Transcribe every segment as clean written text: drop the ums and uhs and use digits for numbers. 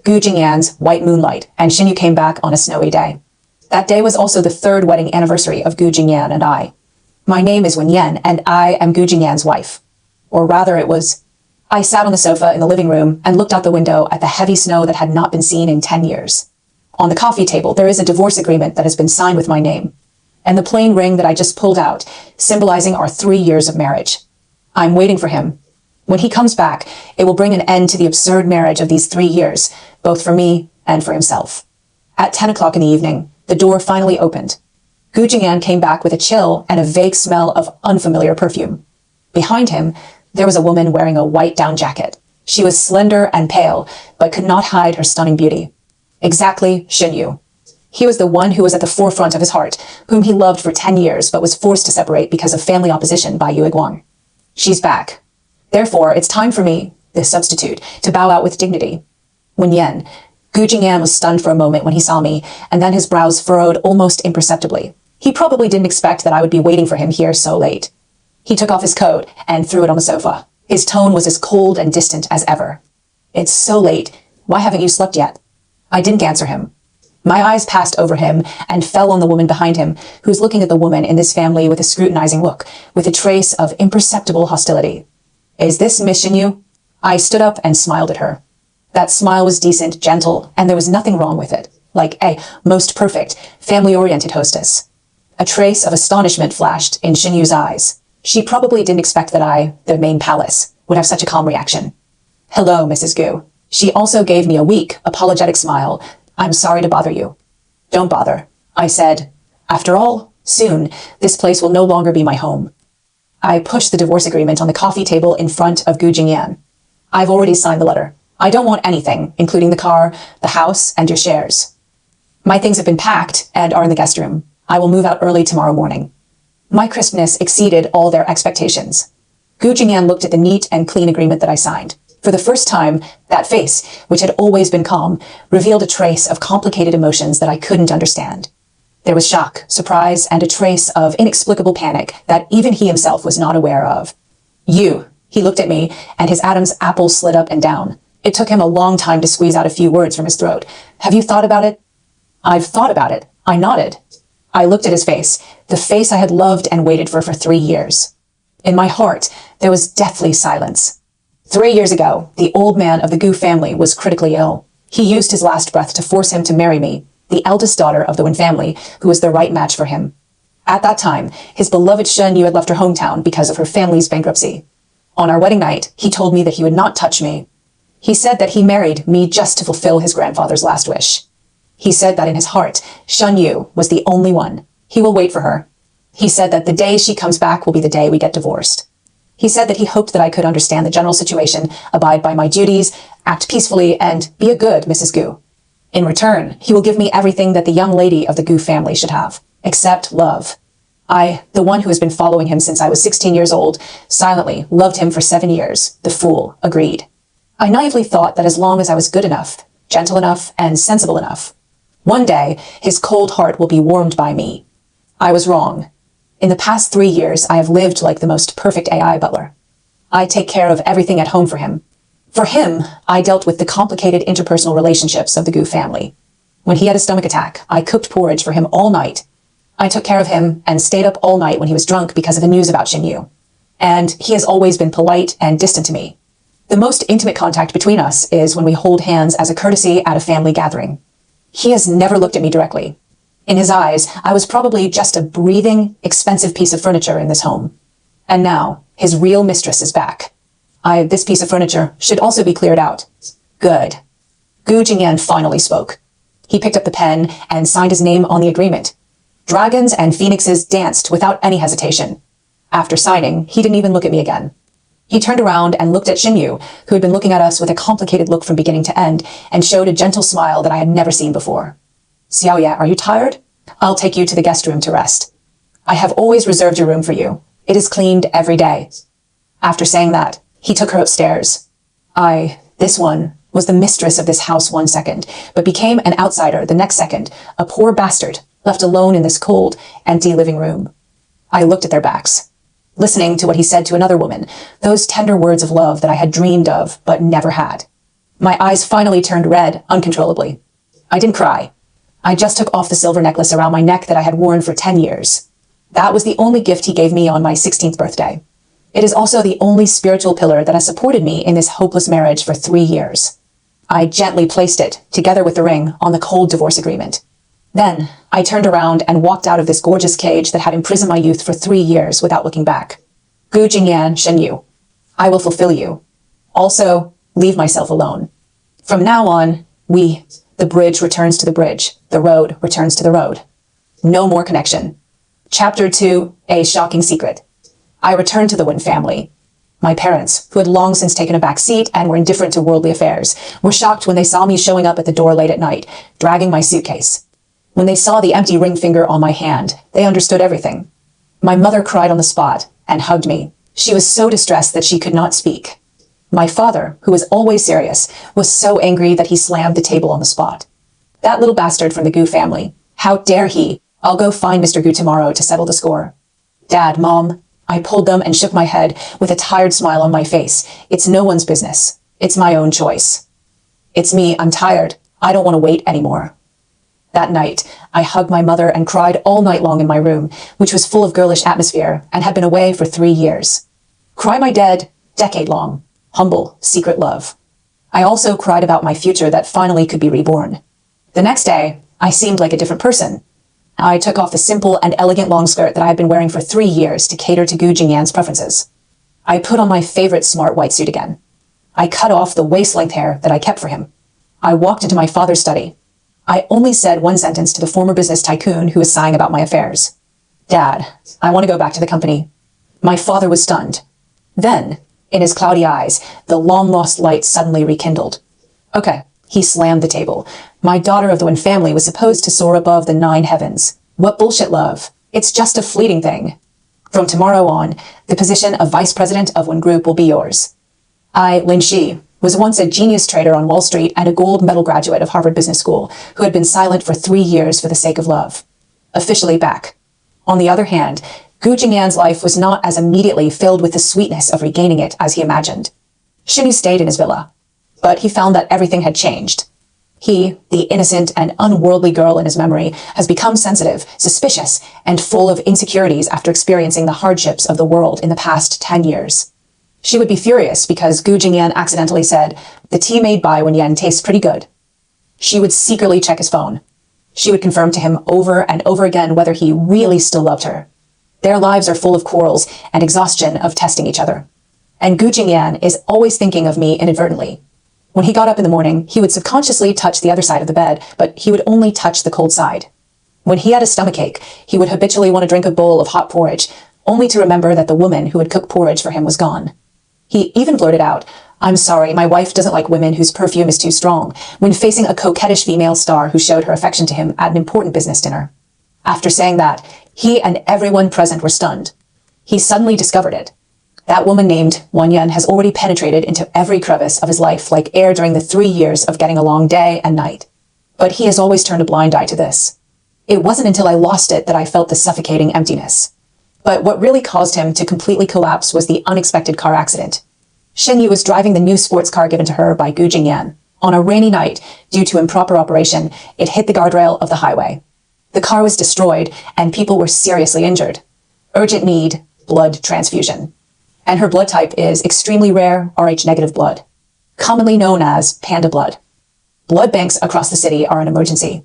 Gu Jingyan's white moonlight, and Xinyu came back on a snowy day. That day was also the third wedding anniversary of Gu Jingyan and I. My name is Wen Yan, and I am Gu Jingyan's wife. Or rather, it was... I sat on the sofa in the living room and looked out the window at the heavy snow that had not been seen in 10 years. On the coffee table, there is a divorce agreement that has been signed with my name, and the plain ring that I just pulled out, symbolizing our 3 years of marriage. I'm waiting for him. When he comes back, it will bring an end to the absurd marriage of these 3 years, both for me and for himself. At 10 o'clock in the evening, the door finally opened. Gu Jingyan came back with a chill and a vague smell of unfamiliar perfume. Behind him, there was a woman wearing a white down jacket. She was slender and pale, but could not hide her stunning beauty. Exactly Xinyu. He was the one who was at the forefront of his heart, whom he loved for 10 years but was forced to separate because of family opposition by Yue Guang. She's back. Therefore, it's time for me, this substitute, to bow out with dignity. Wen Yan. Gu Jingyan was stunned for a moment when he saw me, and then his brows furrowed almost imperceptibly. He probably didn't expect that I would be waiting for him here so late. He took off his coat and threw it on the sofa. His tone was as cold and distant as ever. It's so late. Why haven't you slept yet? I didn't answer him. My eyes passed over him and fell on the woman behind him, who's looking at the woman in this family with a scrutinizing look, with a trace of imperceptible hostility. Is this Miss Xinyu? I stood up and smiled at her. That smile was decent, gentle, and there was nothing wrong with it, like a most perfect, family-oriented hostess. A trace of astonishment flashed in Xinyu's eyes. She probably didn't expect that I, the main palace, would have such a calm reaction. Hello, Mrs. Gu. She also gave me a weak, apologetic smile. I'm sorry to bother you. Don't bother, I said. After all, soon, this place will no longer be my home. I pushed the divorce agreement on the coffee table in front of Gu Jingyan. I've already signed the letter. I don't want anything, including the car, the house, and your shares. My things have been packed and are in the guest room. I will move out early tomorrow morning. My crispness exceeded all their expectations. Gu Jingyan looked at the neat and clean agreement that I signed. For the first time, that face, which had always been calm, revealed a trace of complicated emotions that I couldn't understand. There was shock, surprise, and a trace of inexplicable panic that even he himself was not aware of. You, he looked at me, and his Adam's apple slid up and down. It took him a long time to squeeze out a few words from his throat. Have you thought about it? I've thought about it. I nodded. I looked at his face, the face I had loved and waited for 3 years. In my heart, there was deathly silence. 3 years ago, the old man of the Gu family was critically ill. He used his last breath to force him to marry me, the eldest daughter of the Wen family, who was the right match for him. At that time, his beloved Shen Yu had left her hometown because of her family's bankruptcy. On our wedding night, he told me that he would not touch me. He said that he married me just to fulfill his grandfather's last wish. He said that in his heart, Shen Yu was the only one. He will wait for her. He said that the day she comes back will be the day we get divorced. He said that he hoped that I could understand the general situation, abide by my duties, act peacefully, and be a good Mrs. Gu. In return, he will give me everything that the young lady of the Gu family should have, except love. I, the one who has been following him since I was 16 years old, silently loved him for 7 years, the fool, agreed. I naively thought that as long as I was good enough, gentle enough, and sensible enough, one day his cold heart will be warmed by me. I was wrong. In the past 3 years, I have lived like the most perfect AI butler. I take care of everything at home for him. For him, I dealt with the complicated interpersonal relationships of the Gu family. When he had a stomach attack, I cooked porridge for him all night. I took care of him and stayed up all night when he was drunk because of the news about Xinyu. And he has always been polite and distant to me. The most intimate contact between us is when we hold hands as a courtesy at a family gathering. He has never looked at me directly. In his eyes, I was probably just a breathing, expensive piece of furniture in this home. And now, his real mistress is back. This piece of furniture should also be cleared out. Good. Gu Jingyan finally spoke. He picked up the pen and signed his name on the agreement. Dragons and phoenixes danced without any hesitation. After signing, he didn't even look at me again. He turned around and looked at Xinyu, who had been looking at us with a complicated look from beginning to end, and showed a gentle smile that I had never seen before. Xiaoya, are you tired? I'll take you to the guest room to rest. I have always reserved your room for you. It is cleaned every day. After saying that, he took her upstairs. This one, was the mistress of this house 1 second, but became an outsider the next second, a poor bastard, left alone in this cold, empty living room. I looked at their backs, listening to what he said to another woman, those tender words of love that I had dreamed of but never had. My eyes finally turned red uncontrollably. I didn't cry. I just took off the silver necklace around my neck that I had worn for 10 years. That was the only gift he gave me on my 16th birthday. It is also the only spiritual pillar that has supported me in this hopeless marriage for 3 years. I gently placed it, together with the ring, on the cold divorce agreement. Then, I turned around and walked out of this gorgeous cage that had imprisoned my youth for 3 years without looking back. Gu Jingyan Shenyu. I will fulfill you. Also, leave myself alone. From now on, the bridge returns to the bridge. The road returns to the road. No more connection. Chapter 2, A Shocking Secret. I returned to the Wen family. My parents, who had long since taken a back seat and were indifferent to worldly affairs, were shocked when they saw me showing up at the door late at night, dragging my suitcase. When they saw the empty ring finger on my hand, they understood everything. My mother cried on the spot and hugged me. She was so distressed that she could not speak. My father, who was always serious, was so angry that he slammed the table on the spot. That little bastard from the Gu family. How dare he? I'll go find Mr. Gu tomorrow to settle the score. Dad, Mom. I pulled them and shook my head with a tired smile on my face. It's no one's business. It's my own choice. It's me. I'm tired. I don't want to wait anymore. That night, I hugged my mother and cried all night long in my room, which was full of girlish atmosphere and had been away for 3 years. Cry my dead, decade long, humble, secret love. I also cried about my future that finally could be reborn. The next day, I seemed like a different person. I took off the simple and elegant long skirt that I had been wearing for 3 years to cater to Gu Jingyan's preferences. I put on my favorite smart white suit again. I cut off the waist-length hair that I kept for him. I walked into my father's study. I only said one sentence to the former business tycoon who was sighing about my affairs. Dad, I want to go back to the company. My father was stunned. Then, in his cloudy eyes, the long-lost light suddenly rekindled. Okay. He slammed the table. My daughter of the Wen family was supposed to soar above the 9 heavens. What bullshit, love. It's just a fleeting thing. From tomorrow on, the position of vice president of Wen Group will be yours. I, Lin Shi, was once a genius trader on Wall Street and a gold medal graduate of Harvard Business School who had been silent for 3 years for the sake of love. Officially back. On the other hand, Gu Jingyan's life was not as immediately filled with the sweetness of regaining it as he imagined. Shinny stayed in his villa. But he found that everything had changed. He, the innocent and unworldly girl in his memory, has become sensitive, suspicious, and full of insecurities after experiencing the hardships of the world in the past 10 years. She would be furious because Gu Jingyan accidentally said, "The tea made by Wen Yan tastes pretty good." She would secretly check his phone. She would confirm to him over and over again whether he really still loved her. Their lives are full of quarrels and exhaustion of testing each other. And Gu Jingyan is always thinking of me inadvertently. When he got up in the morning, he would subconsciously touch the other side of the bed, but he would only touch the cold side. When he had a stomachache, he would habitually want to drink a bowl of hot porridge, only to remember that the woman who had cooked porridge for him was gone. He even blurted out, "I'm sorry, my wife doesn't like women whose perfume is too strong," when facing a coquettish female star who showed her affection to him at an important business dinner. After saying that, he and everyone present were stunned. He suddenly discovered it. That woman named Wan Yan has already penetrated into every crevice of his life like air during the 3 years of getting along day and night. But he has always turned a blind eye to this. It wasn't until I lost it that I felt the suffocating emptiness. But what really caused him to completely collapse was the unexpected car accident. Shen Yu was driving the new sports car given to her by Gu Jingyan. On a rainy night, due to improper operation, it hit the guardrail of the highway. The car was destroyed, and people were seriously injured. Urgent need, blood transfusion. And her blood type is extremely rare Rh-negative blood, commonly known as panda blood. Blood banks across the city are an emergency.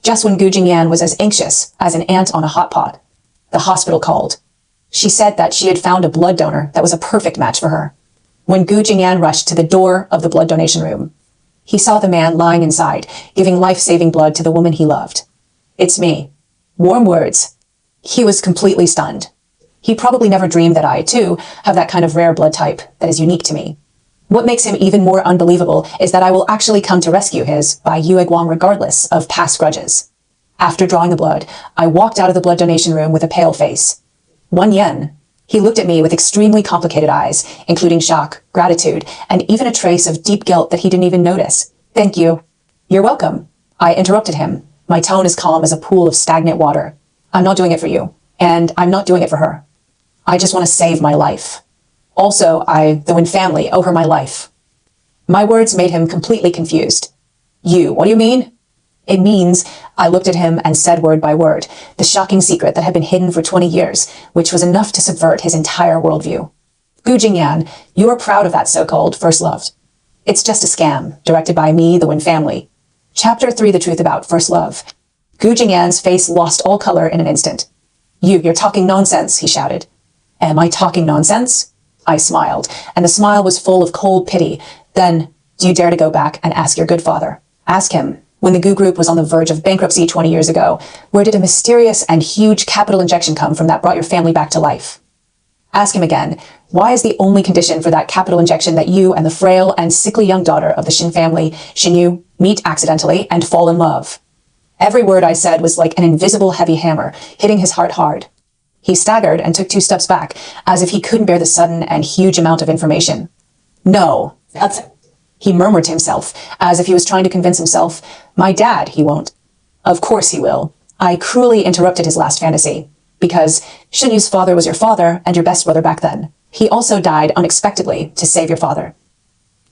Just when Gu Jingyan was as anxious as an ant on a hot pot, the hospital called. She said that she had found a blood donor that was a perfect match for her. When Gu Jingyan rushed to the door of the blood donation room, he saw the man lying inside, giving life-saving blood to the woman he loved. "It's me." Warm words. He was completely stunned. He probably never dreamed that I, too, have that kind of rare blood type that is unique to me. What makes him even more unbelievable is that I will actually come to rescue his Bai Yue Guang regardless of past grudges. After drawing the blood, I walked out of the blood donation room with a pale face. Wan Yan. He looked at me with extremely complicated eyes, including shock, gratitude, and even a trace of deep guilt that he didn't even notice. "Thank you." "You're welcome." I interrupted him. My tone as calm as a pool of stagnant water. "I'm not doing it for you, and I'm not doing it for her. I just want to save my life. Also, the Wen family owe her my life." My words made him completely confused. You, what do you mean? It means, I looked at him and said word by word, the shocking secret that had been hidden for 20 years, which was enough to subvert his entire worldview. Gu Jingyan, you are proud of that so-called first love. It's just a scam, directed by me, the Wen family. Chapter 3, The Truth About First Love. Gu Jingyan's face lost all color in an instant. You're talking nonsense, he shouted. Am I talking nonsense? I smiled, and the smile was full of cold pity. Then, do you dare to go back and ask your good father? Ask him. When the Gu Group was on the verge of bankruptcy 20 years ago, where did a mysterious and huge capital injection come from that brought your family back to life? Ask him again, why is the only condition for that capital injection that you and the frail and sickly young daughter of the Shin family, Xinyu, meet accidentally and fall in love? Every word I said was like an invisible heavy hammer, hitting his heart hard. He staggered and took 2 steps back, as if he couldn't bear the sudden and huge amount of information. No, that's it. He murmured to himself, as if he was trying to convince himself, my dad, he won't. Of course he will. I cruelly interrupted his last fantasy, because Shinyu's father was your father and your best brother back then. He also died unexpectedly to save your father.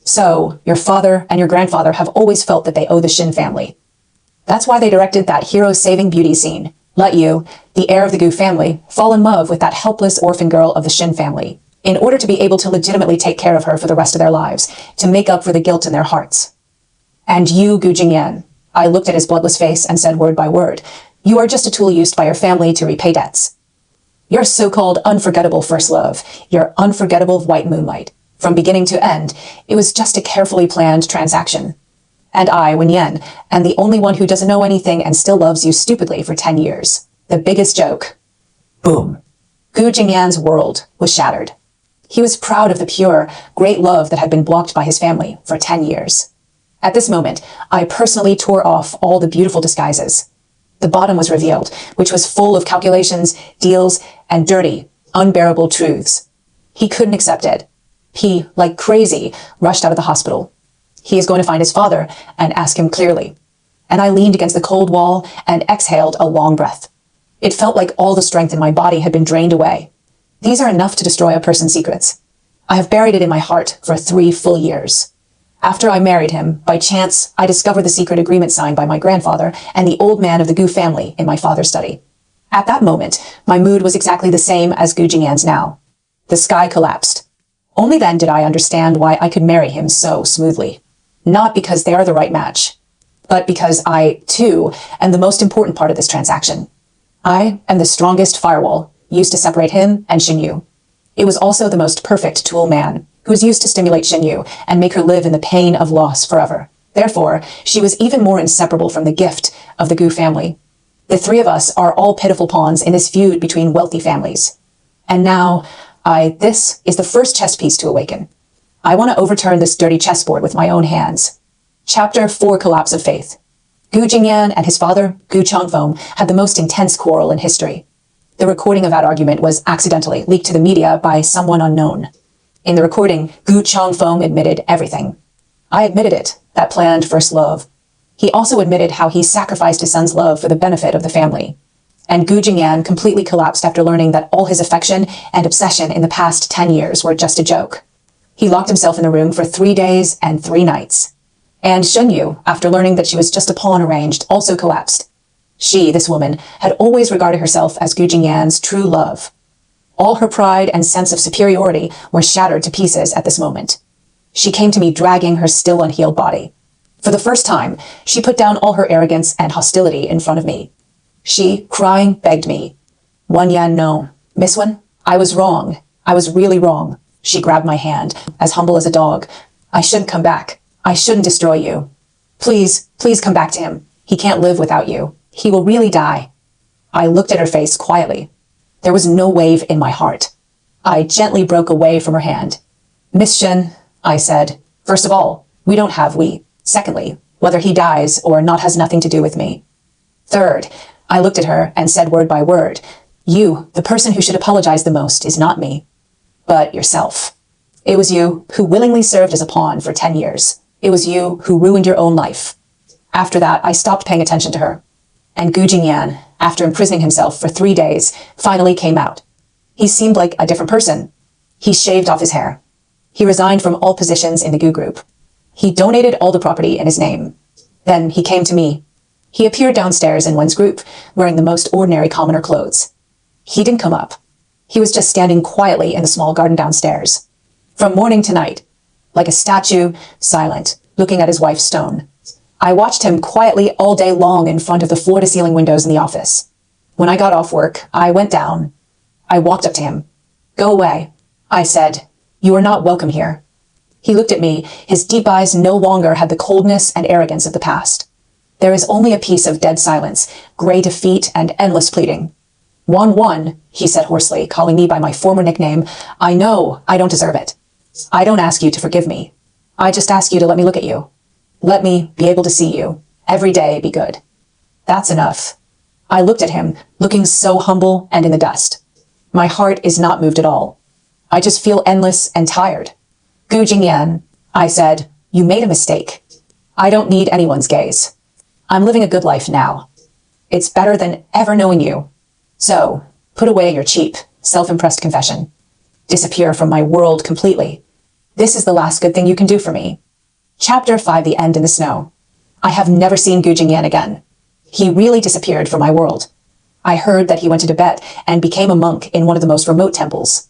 So, your father and your grandfather have always felt that they owe the Shin family. That's why they directed that hero-saving beauty scene. Let you, the heir of the Gu family, fall in love with that helpless orphan girl of the Shin family, in order to be able to legitimately take care of her for the rest of their lives, to make up for the guilt in their hearts. And you, Gu Jingyan, I looked at his bloodless face and said word by word, you are just a tool used by your family to repay debts. Your so-called unforgettable first love, your unforgettable white moonlight. From beginning to end, it was just a carefully planned transaction. And I, Wen Yan, am the only one who doesn't know anything and still loves you stupidly for 10 years. The biggest joke. Boom. Gu Jingyan's world was shattered. He was proud of the pure, great love that had been blocked by his family for 10 years. At this moment, I personally tore off all the beautiful disguises. The bottom was revealed, which was full of calculations, deals, and dirty, unbearable truths. He couldn't accept it. He, like crazy, rushed out of the hospital. He is going to find his father and ask him clearly. And I leaned against the cold wall and exhaled a long breath. It felt like all the strength in my body had been drained away. These are enough to destroy a person's secrets. I have buried it in my heart for 3 full years. After I married him, by chance, I discovered the secret agreement signed by my grandfather and the old man of the Gu family in my father's study. At that moment, my mood was exactly the same as Gu Jingyan's now. The sky collapsed. Only then did I understand why I could marry him so smoothly. Not because they are the right match, but because I, too, am the most important part of this transaction. I am the strongest firewall used to separate him and Xinyu. It was also the most perfect tool man, who was used to stimulate Xinyu and make her live in the pain of loss forever. Therefore, she was even more inseparable from the gift of the Gu family. The 3 of us are all pitiful pawns in this feud between wealthy families. And now, this is the first chess piece to awaken. I want to overturn this dirty chessboard with my own hands. Chapter 4, Collapse of Faith. Gu Jingyan and his father, Gu Changfeng, had the most intense quarrel in history. The recording of that argument was accidentally leaked to the media by someone unknown. In the recording, Gu Changfeng admitted everything. I admitted it, that planned first love. He also admitted how he sacrificed his son's love for the benefit of the family. And Gu Jingyan completely collapsed after learning that all his affection and obsession in the past 10 years were just a joke. He locked himself in the room for 3 days and 3 nights. And Xinyu, after learning that she was just a pawn arranged, also collapsed. She, this woman, had always regarded herself as Gu Jingyan's true love. All her pride and sense of superiority were shattered to pieces at this moment. She came to me dragging her still unhealed body. For the first time, she put down all her arrogance and hostility in front of me. She, crying, begged me. Wen Yan, no. Miss Wen, I was wrong. I was really wrong. She grabbed my hand, as humble as a dog. I shouldn't come back. I shouldn't destroy you. Please, please come back to him. He can't live without you. He will really die. I looked at her face quietly. There was no wave in my heart. I gently broke away from her hand. Miss Shen, I said, first of all, we don't have we. Secondly, whether he dies or not has nothing to do with me. Third, I looked at her and said word by word, you, the person who should apologize the most, is not me, but yourself. It was you who willingly served as a pawn for 10 years. It was you who ruined your own life. After that, I stopped paying attention to her. And Gu Jingyan, after imprisoning himself for 3 days, finally came out. He seemed like a different person. He shaved off his hair. He resigned from all positions in the Gu group. He donated all the property in his name. Then he came to me. He appeared downstairs in Wen's group, wearing the most ordinary commoner clothes. He didn't come up. He was just standing quietly in the small garden downstairs. From morning to night, like a statue, silent, looking at his wife's stone. I watched him quietly all day long in front of the floor-to-ceiling windows in the office. When I got off work, I went down. I walked up to him. "Go away," I said. "You are not welcome here." He looked at me. His deep eyes no longer had the coldness and arrogance of the past. There is only a piece of dead silence, gray defeat, and endless pleading. "One," he said hoarsely, calling me by my former nickname. "I know I don't deserve it. I don't ask you to forgive me. I just ask you to let me look at you. Let me be able to see you. Every day be good. That's enough." I looked at him, looking so humble and in the dust. My heart is not moved at all. I just feel endless and tired. "Gu Jingyan," I said, "you made a mistake. I don't need anyone's gaze. I'm living a good life now. It's better than ever knowing you. So, put away your cheap, self-impressed confession. Disappear from my world completely. This is the last good thing you can do for me." Chapter 5: The End in the Snow. I have never seen Gu Jingyan again. He really disappeared from my world. I heard that he went to Tibet and became a monk in one of the most remote temples.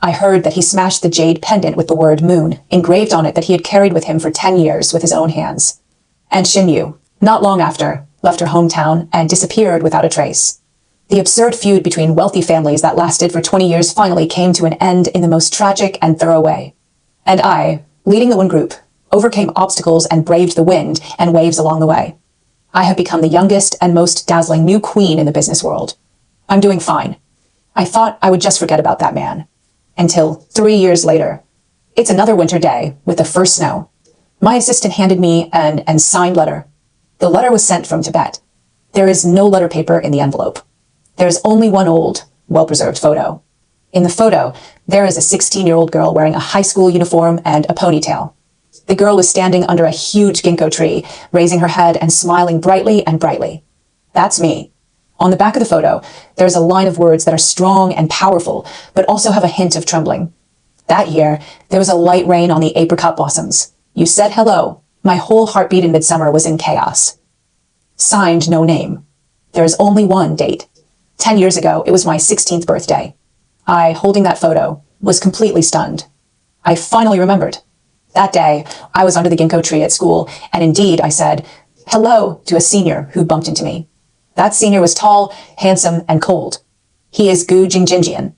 I heard that he smashed the jade pendant with the word moon engraved on it that he had carried with him for 10 years with his own hands. And Xinyu, not long after, left her hometown and disappeared without a trace. The absurd feud between wealthy families that lasted for 20 years finally came to an end in the most tragic and thorough way. And I, leading the Wen group, overcame obstacles and braved the wind and waves along the way. I have become the youngest and most dazzling new queen in the business world. I'm doing fine. I thought I would just forget about that man. Until 3 years later. It's another winter day with the first snow. My assistant handed me an signed letter. The letter was sent from Tibet. There is no letter paper in the envelope. There is only one old, well-preserved photo. In the photo, there is a 16-year-old girl wearing a high school uniform and a ponytail. The girl was standing under a huge ginkgo tree, raising her head and smiling brightly and brightly. That's me. On the back of the photo, there's a line of words that are strong and powerful, but also have a hint of trembling. That year, there was a light rain on the apricot blossoms. You said hello. My whole heartbeat in midsummer was in chaos. Signed, no name. There is only one date. 10 years ago, it was my 16th birthday. I, holding that photo, was completely stunned. I finally remembered. That day, I was under the ginkgo tree at school, and indeed, I said hello to a senior who bumped into me. That senior was tall, handsome, and cold. He is Gu Jingyan.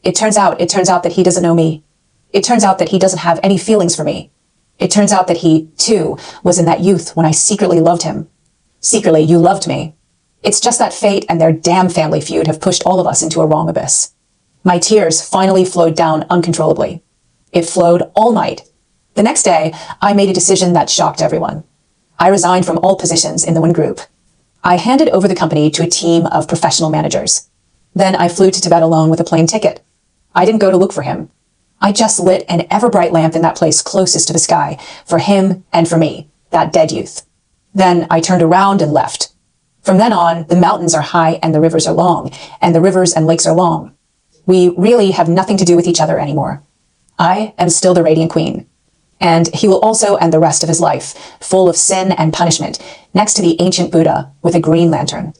It turns out that he doesn't know me. It turns out that he doesn't have any feelings for me. It turns out that he, too, was in that youth when I secretly loved him. Secretly, you loved me. It's just that fate and their damn family feud have pushed all of us into a wrong abyss. My tears finally flowed down uncontrollably. It flowed all night. The next day, I made a decision that shocked everyone. I resigned from all positions in the Wen group. I handed over the company to a team of professional managers. Then I flew to Tibet alone with a plane ticket. I didn't go to look for him. I just lit an ever-bright lamp in that place closest to the sky, for him and for me, that dead youth. Then I turned around and left. From then on, the mountains are high and the rivers are long, and the rivers and lakes are long. We really have nothing to do with each other anymore. I am still the Radiant Queen. And he will also end the rest of his life, full of sin and punishment, next to the ancient Buddha with a green lantern.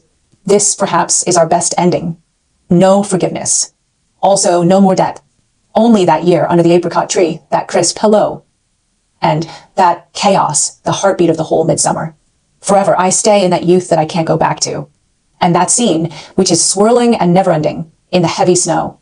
This, perhaps, is our best ending. No forgiveness. Also, no more death. Only that year under the apricot tree, that crisp hello. And that chaos, the heartbeat of the whole midsummer. Forever, I stay in that youth that I can't go back to. And that scene, which is swirling and never-ending, in the heavy snow.